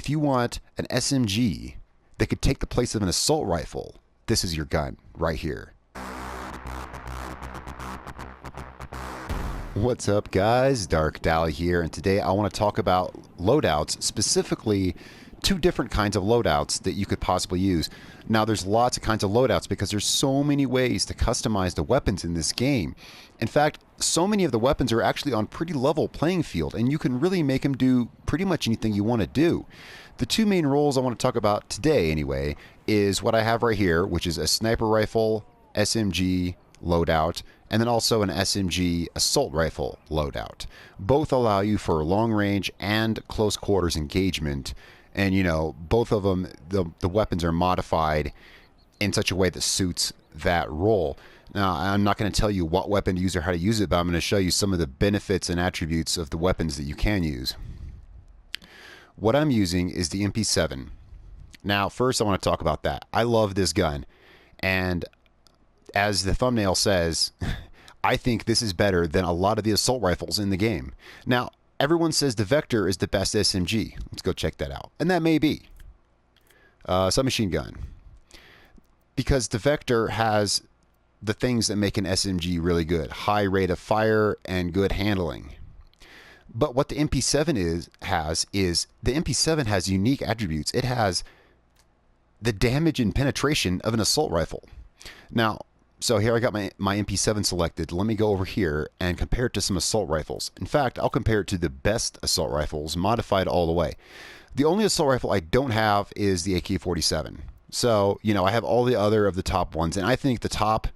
if you want an SMG that could take the place of an assault rifle, this is your gun right here. What's up, guys? Darkdally here, and today I want to talk about loadouts, specifically two different kinds of loadouts that you could possibly use. Now, there's lots of kinds of loadouts because there's so many ways to customize the weapons in this game. In fact, so many of the weapons are actually on pretty level playing field, and you can really make them do pretty much anything you want to do. The two main roles I want to talk about today, anyway, is what I have right here, which is a sniper rifle, SMG, loadout, and then also an SMG assault rifle loadout. Both allow you for long range and close quarters engagement. And, you know, both of them, the weapons are modified in such a way that suits that role. Now, I'm not going to tell you what weapon to use or how to use it, but I'm going to show you some of the benefits and attributes of the weapons that you can use. What I'm using is the MP7. Now, first I want to talk about that. I love this gun. And as the thumbnail says, I think this is better than a lot of the assault rifles in the game. Now, everyone says the Vector is the best SMG. Let's go check that out. And that may be. Submachine gun. Because the Vector has the things that make an SMG really good. High rate of fire and good handling. But what the MP7 has the MP7 has unique attributes. It has the damage and penetration of an assault rifle. Now, so here I got my MP7 selected. Let me go over here and compare it to some assault rifles. In fact, I'll compare it to the best assault rifles, modified all the way. The only assault rifle I don't have is the AK-47. So, you know, I have all the other of the top ones, and I think the top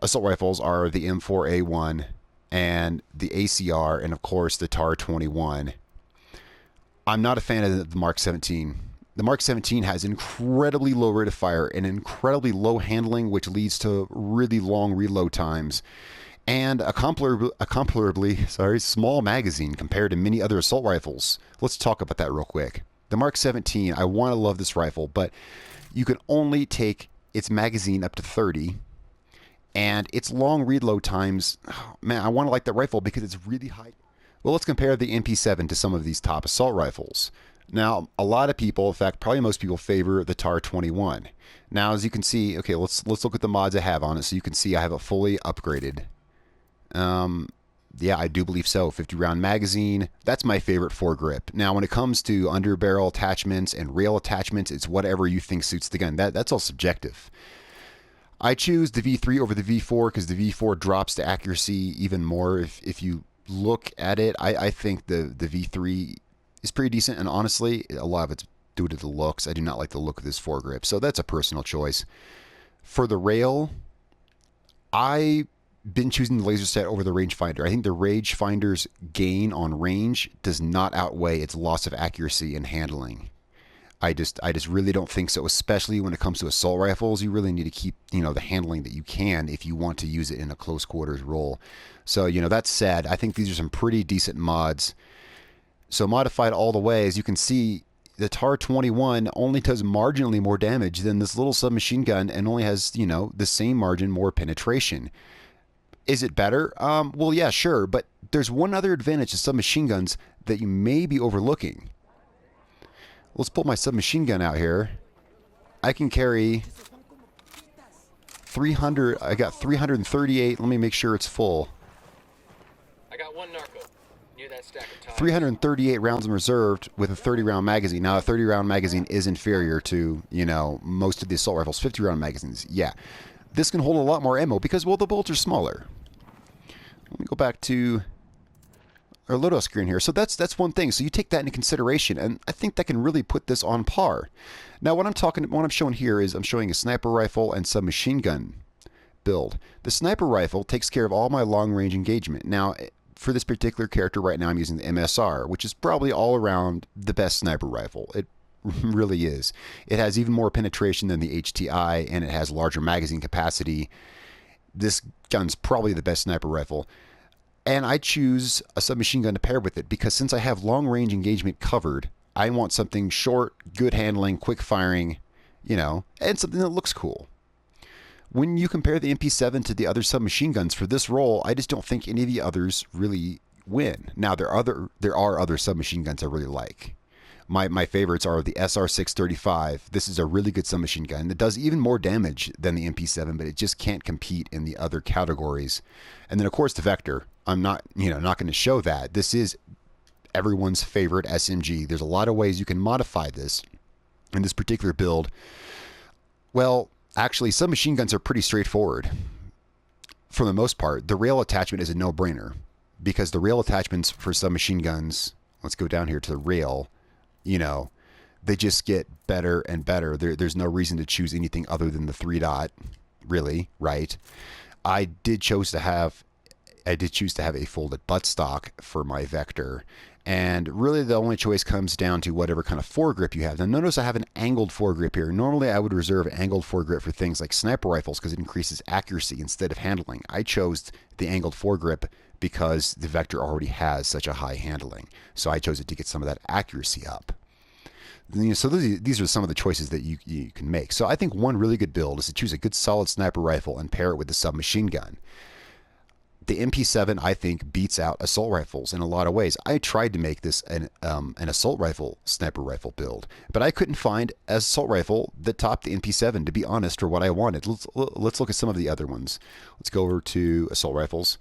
assault rifles are the M4A1 and the ACR, and of course the TAR-21. I'm not a fan of the Mark 17. The Mark 17 has incredibly low rate of fire and incredibly low handling, which leads to really long reload times, and a comparably small magazine compared to many other assault rifles. Let's talk about that real quick. The Mark 17, I want to love this rifle, but you can only take its magazine up to 30, and its long reload times, man, I want to like that rifle because it's really high. Well, let's compare the MP7 to some of these top assault rifles. Now, a lot of people, in fact, probably most people, favor the TAR-21. Now, as you can see, okay, let's look at the mods I have on it. So you can see I have it fully upgraded. Yeah, I do believe so. 50-round magazine. That's my favorite foregrip. Now, when it comes to underbarrel attachments and rail attachments, it's whatever you think suits the gun. That's all subjective. I choose the V3 over the V4 because the V4 drops the accuracy even more. If you look at it, I think the V3 is pretty decent, and honestly, a lot of it's due to the looks. I do not like the look of this foregrip, so that's a personal choice. For the rail, I've been choosing the laser set over the rangefinder. I think the rangefinder's gain on range does not outweigh its loss of accuracy and handling. I just really don't think so, especially when it comes to assault rifles. You really need to keep, you know, the handling that you can if you want to use it in a close quarters role. So, you know, that said, I think these are some pretty decent mods. So modified all the way, as you can see, the TAR-21 only does marginally more damage than this little submachine gun and only has, you know, the same margin more penetration. Is it better? Well, yeah, sure, but there's one other advantage to submachine guns that you may be overlooking. Let's pull my submachine gun out here. I can carry 300, I got 338, let me make sure it's full. I got one narco. 338 rounds in reserved with a 30-round magazine. Now, a 30-round magazine is inferior to, you know, most of the assault rifles. 50-round magazines, yeah. This can hold a lot more ammo because, well, the bullets are smaller. Let me go back to our loadout screen here. So that's one thing. So you take that into consideration, and I think that can really put this on par. Now, what I'm showing here is I'm showing a sniper rifle and submachine gun build. The sniper rifle takes care of all my long-range engagement. Now, for this particular character right now, I'm using the MSR, which is probably all around the best sniper rifle. It really is. It has even more penetration than the HTI, and it has larger magazine capacity. This gun's probably the best sniper rifle. And I choose a submachine gun to pair with it because since I have long-range engagement covered, I want something short, good handling, quick firing, you know, and something that looks cool. When you compare the MP7 to the other submachine guns for this role, I just don't think any of the others really win. Now, there are other submachine guns I really like, My favorites are the SR635. This is a really good submachine gun that does even more damage than the MP7, but it just can't compete in the other categories. And then of course the Vector. I'm not, not going to show that. This is everyone's favorite SMG. There's a lot of ways you can modify this in this particular build. Well, actually, submachine guns are pretty straightforward. For the most part, the rail attachment is a no-brainer because the rail attachments for submachine guns, let's go down here to the rail, they just get better and better. There's no reason to choose anything other than the 3-dot, really, right? I did choose to have a folded buttstock for my Vector. And really the only choice comes down to whatever kind of foregrip you have. Now notice I have an angled foregrip here. Normally I would reserve an angled foregrip for things like sniper rifles because it increases accuracy instead of handling. I chose the angled foregrip because the Vector already has such a high handling. So I chose it to get some of that accuracy up. So these are some of the choices that you can make. So I think one really good build is to choose a good solid sniper rifle and pair it with the submachine gun. The MP7, I think, beats out assault rifles in a lot of ways. I tried to make this an assault rifle sniper rifle build, but I couldn't find an assault rifle that topped the MP7, to be honest, for what I wanted. Let's look at some of the other ones. Let's go over to assault rifles.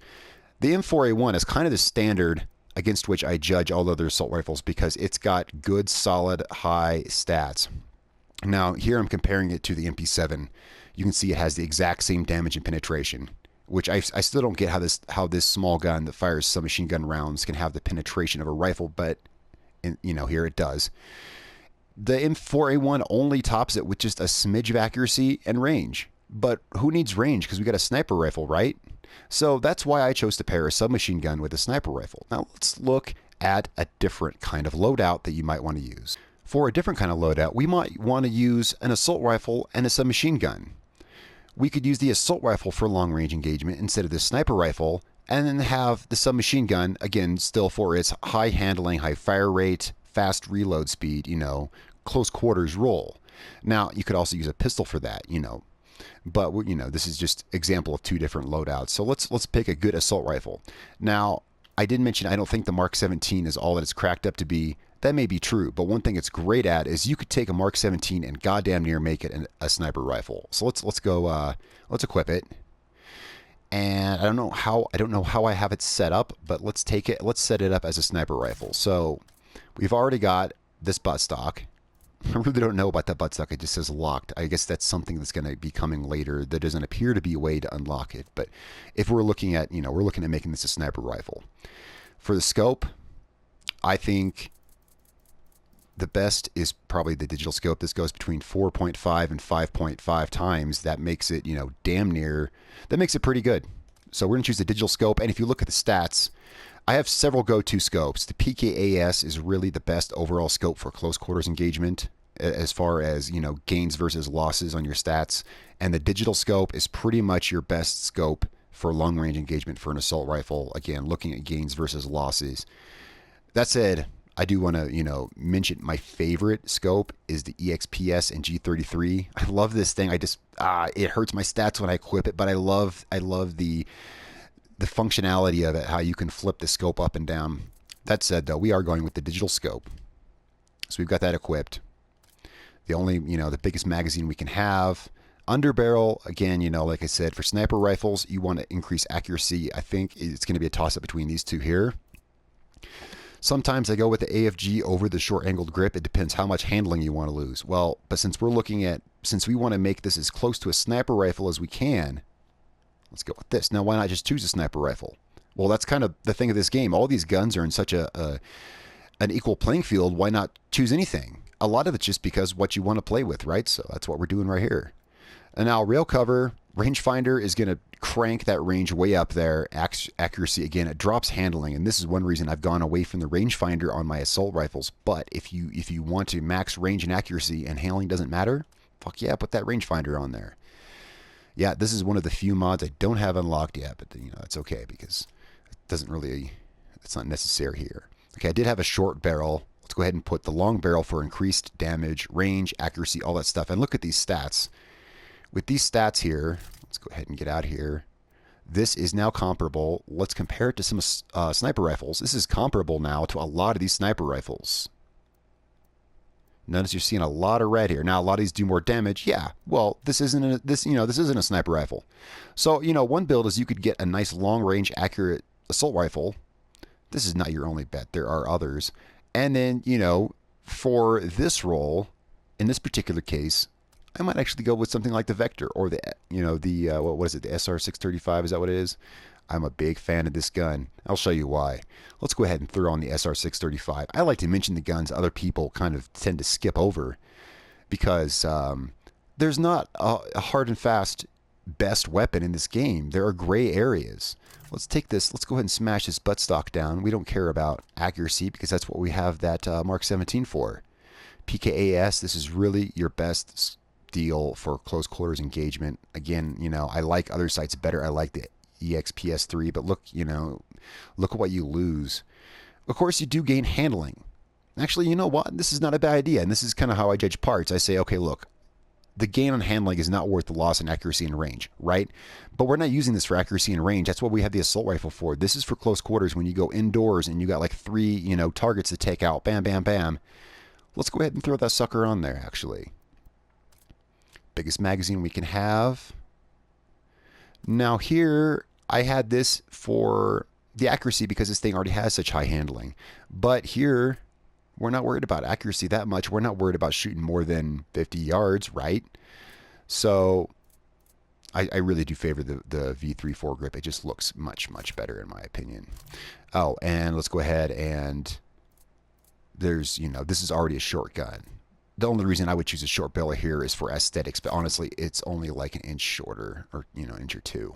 The M4A1 is kind of the standard against which I judge all other assault rifles because it's got good, solid, high stats. Now, here I'm comparing it to the MP7. You can see it has the exact same damage and penetration, which I still don't get how this small gun that fires submachine gun rounds can have the penetration of a rifle, but here it does. The M4A1 only tops it with just a smidge of accuracy and range. But who needs range? Because we got a sniper rifle, right? So that's why I chose to pair a submachine gun with a sniper rifle. Now let's look at a different kind of loadout that you might want to use. For a different kind of loadout, we might want to use an assault rifle and a submachine gun. We could use the assault rifle for long-range engagement instead of the sniper rifle, and then have the submachine gun, again, still for its high handling, high fire rate, fast reload speed, close quarters roll. Now, you could also use a pistol for that, but, this is just example of two different loadouts. So let's pick a good assault rifle. Now, I did mention I don't think the Mark 17 is all that it's cracked up to be. That may be true, but one thing it's great at is you could take a Mark 17 and goddamn near make it a sniper rifle. So let's go. Let's equip it. And I don't know how I have it set up, but let's take it. Let's set it up as a sniper rifle. So we've already got this buttstock. I really don't know about that buttstock. It just says locked. I guess that's something that's going to be coming later. There doesn't appear to be a way to unlock it. But if we're looking at, we're looking at making this a sniper rifle. For the scope, I think the best is probably the digital scope. This goes between 4.5 and 5.5 times. That makes it, damn near, that makes it pretty good. So we're going to choose the digital scope. And if you look at the stats, I have several go-to scopes. The PKAS is really the best overall scope for close quarters engagement as far as, gains versus losses on your stats. And the digital scope is pretty much your best scope for long range engagement for an assault rifle. Again, looking at gains versus losses. That said, I do want to, mention my favorite scope is the EXPS and G33. I love this thing. It hurts my stats when I equip it, but I love the functionality of it, how you can flip the scope up and down. That said, though, we are going with the digital scope. So we've got that equipped. The only, the biggest magazine we can have. Underbarrel, again, like I said, for sniper rifles, you want to increase accuracy. I think it's going to be a toss-up between these two here. Sometimes I go with the AFG over the short angled grip. It depends how much handling you want to lose. Well, but since we want to make this as close to a sniper rifle as we can, let's go with this. Now, why not just choose a sniper rifle? Well, that's kind of the thing of this game. All these guns are in such an equal playing field. Why not choose anything? A lot of it's just because what you want to play with, right? So that's what we're doing right here. And now rail cover, rangefinder is going to crank that range way up there. Accuracy, again, it drops handling, and this is one reason I've gone away from the rangefinder on my assault rifles. But if you want to max range and accuracy and handling doesn't matter, fuck yeah, put that rangefinder on there. Yeah, this is one of the few mods I don't have unlocked yet, but it's okay because it's not necessary here. Okay, I did have a short barrel. Let's go ahead and put the long barrel for increased damage, range, accuracy, all that stuff. And look at these stats. With these stats here, let's go ahead and get out here. This is now comparable. Let's compare it to some sniper rifles. This is comparable now to a lot of these sniper rifles. Notice you're seeing a lot of red here. Now, a lot of these do more damage. Yeah, well, this isn't a sniper rifle. So, one build is you could get a nice long-range, accurate assault rifle. This is not your only bet. There are others. And then, for this role, in this particular case, I might actually go with something like the Vector or the what is it? The SR635, is that what it is? I'm a big fan of this gun. I'll show you why. Let's go ahead and throw on the SR635. I like to mention the guns other people kind of tend to skip over because there's not a hard and fast best weapon in this game. There are gray areas. Let's take this. Let's go ahead and smash this buttstock down. We don't care about accuracy because that's what we have that Mark 17 for. PKAS, this is really your best deal for close quarters engagement. Again, I like other sites better. I like the EXPS3, but look at what you lose. Of course, you do gain handling. Actually, you know what? This is not a bad idea, and this is kind of how I judge parts. I say, okay, look, the gain on handling is not worth the loss in accuracy and range, right? But we're not using this for accuracy and range. That's what we have the assault rifle for. This is for close quarters when you go indoors and you got like 3, targets to take out. Bam, bam, bam. Let's go ahead and throw that sucker on there, actually. Biggest magazine we can have. Now here, I had this for the accuracy because this thing already has such high handling. But here, we're not worried about accuracy that much. We're not worried about shooting more than 50 yards, right? So I really do favor the V3 foregrip. It just looks much, much better in my opinion. Oh, and let's go ahead and there's, this is already a short gun. The only reason I would choose a short barrel here is for aesthetics, but honestly, it's only like an inch shorter or, an inch or two.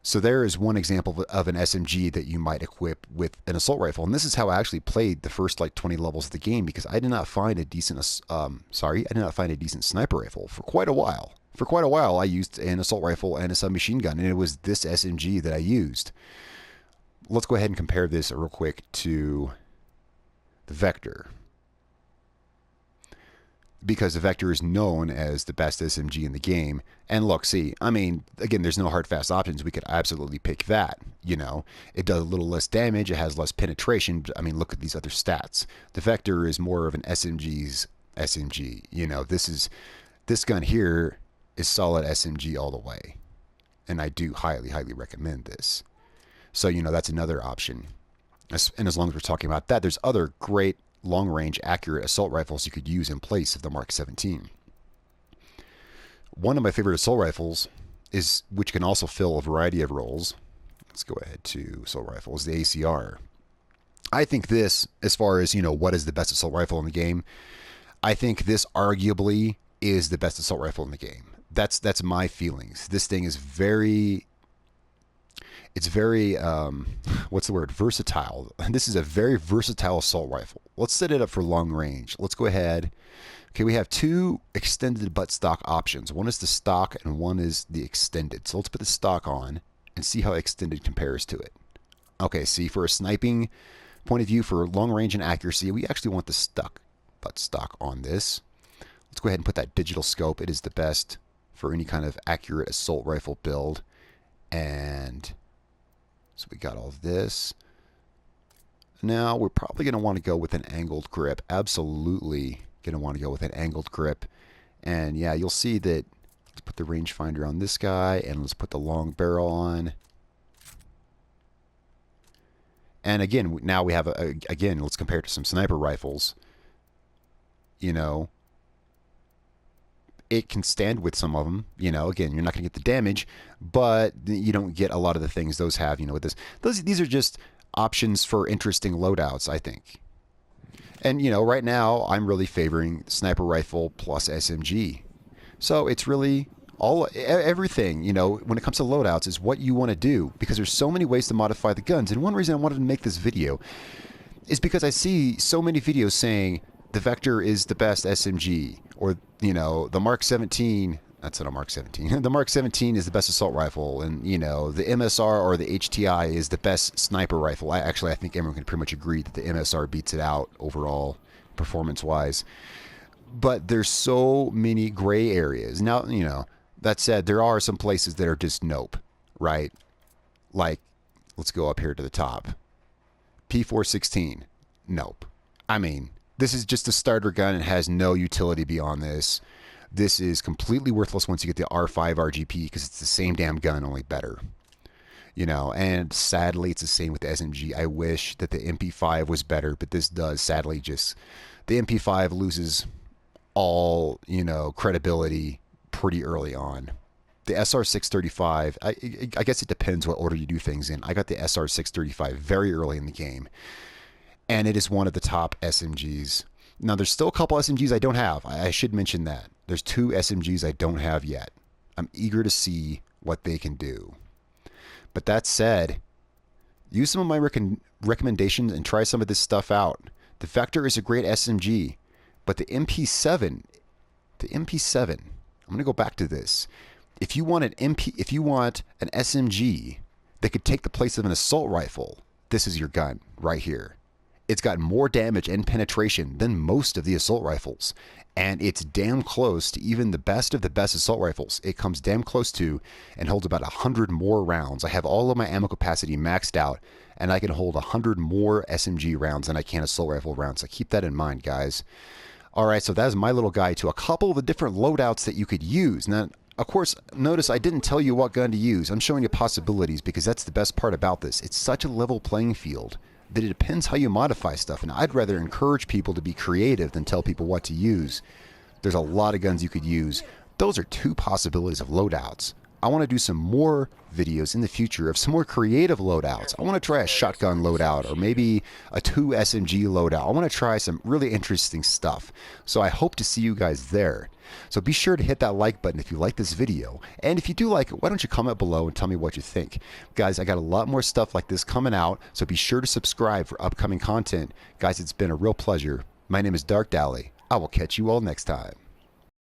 So there is one example of an SMG that you might equip with an assault rifle. And this is how I actually played the first like 20 levels of the game because I did not find a decent, sniper rifle for quite a while. For quite a while, I used an assault rifle and a submachine gun, and it was this SMG that I used. Let's go ahead and compare this real quick to the Vector, because the Vector is known as the best SMG in the game. And look, see, again, there's no hard, fast options. We could absolutely pick that, It does a little less damage. It has less penetration. But, look at these other stats. The Vector is more of an SMG's SMG. This gun here is solid SMG all the way. And I do highly, highly recommend this. So, that's another option. And as long as we're talking about that, there's other great long-range, accurate assault rifles you could use in place of the Mark 17. One of my favorite assault rifles which can also fill a variety of roles. Let's go ahead to assault rifles, the ACR. I think this, as far as, what is the best assault rifle in the game, I think this arguably is the best assault rifle in the game. That's my feelings. This thing is very what's the word? Versatile. This is a very versatile assault rifle. Let's set it up for long range. Let's go ahead. Okay, we have two extended buttstock options. One is the stock and one is the extended. So let's put the stock on and see how extended compares to it. Okay, see, for a sniping point of view, for long range and accuracy, we actually want the stock buttstock on this. Let's go ahead and put that digital scope. It is the best for any kind of accurate assault rifle build. And so we got all of this. Now we're probably going to want to go with an angled grip. Absolutely going to want to go with an angled grip. And yeah, you'll see that. Let's put the rangefinder on this guy and let's put the long barrel on. And again, now we have again, let's compare it to some sniper rifles. It can stand with some of them, again, you're not going to get the damage, but you don't get a lot of the things those have, with this. These are just options for interesting loadouts, I think. And, right now I'm really favoring sniper rifle plus SMG. So it's really everything, when it comes to loadouts is what you want to do, because there's so many ways to modify the guns. And one reason I wanted to make this video is because I see so many videos saying the Vector is the best SMG, or, the Mark 17, that's not a Mark 17, the Mark 17 is the best assault rifle, and, the MSR or the HTI is the best sniper rifle. I think everyone can pretty much agree that the MSR beats it out overall, performance-wise. But there's so many gray areas. Now, that said, there are some places that are just nope, right? Like, let's go up here to the top. P416, nope. This is just a starter gun and has no utility beyond this. This is completely worthless once you get the R5 RGP because it's the same damn gun, only better. You know, and sadly, it's the same with the SMG. I wish that the MP5 was better, but this does sadly just... The MP5 loses all, you know, credibility pretty early on. The SR635, I guess it depends what order you do things in. I got the SR635 very early in the game, and it is one of the top SMGs. Now, there's still a couple SMGs I don't have. I should mention that. There's 2 SMGs I don't have yet. I'm eager to see what they can do. But that said, use some of my recommendations and try some of this stuff out. The Vector is a great SMG, but the MP7, I'm going to go back to this. If you want an SMG that could take the place of an assault rifle, this is your gun right here. It's got more damage and penetration than most of the assault rifles, and it's damn close to even the best of the best assault rifles. It comes damn close to and holds about 100 more rounds. I have all of my ammo capacity maxed out, and I can hold 100 more SMG rounds than I can assault rifle rounds. So keep that in mind, guys. All right, so that is my little guide to a couple of the different loadouts that you could use. Now, of course, notice I didn't tell you what gun to use. I'm showing you possibilities because that's the best part about this. It's such a level playing field that it depends how you modify stuff, and I'd rather encourage people to be creative than tell people what to use. There's a lot of guns you could use. Those are 2 possibilities of loadouts. I want to do some more videos in the future of some more creative loadouts. I want to try a shotgun loadout or maybe a 2 SMG loadout. I want to try some really interesting stuff. So I hope to see you guys there. So be sure to hit that like button if you like this video. And if you do like it, why don't you comment below and tell me what you think. Guys, I got a lot more stuff like this coming out, so be sure to subscribe for upcoming content. Guys, it's been a real pleasure. My name is Darkdally. I will catch you all next time.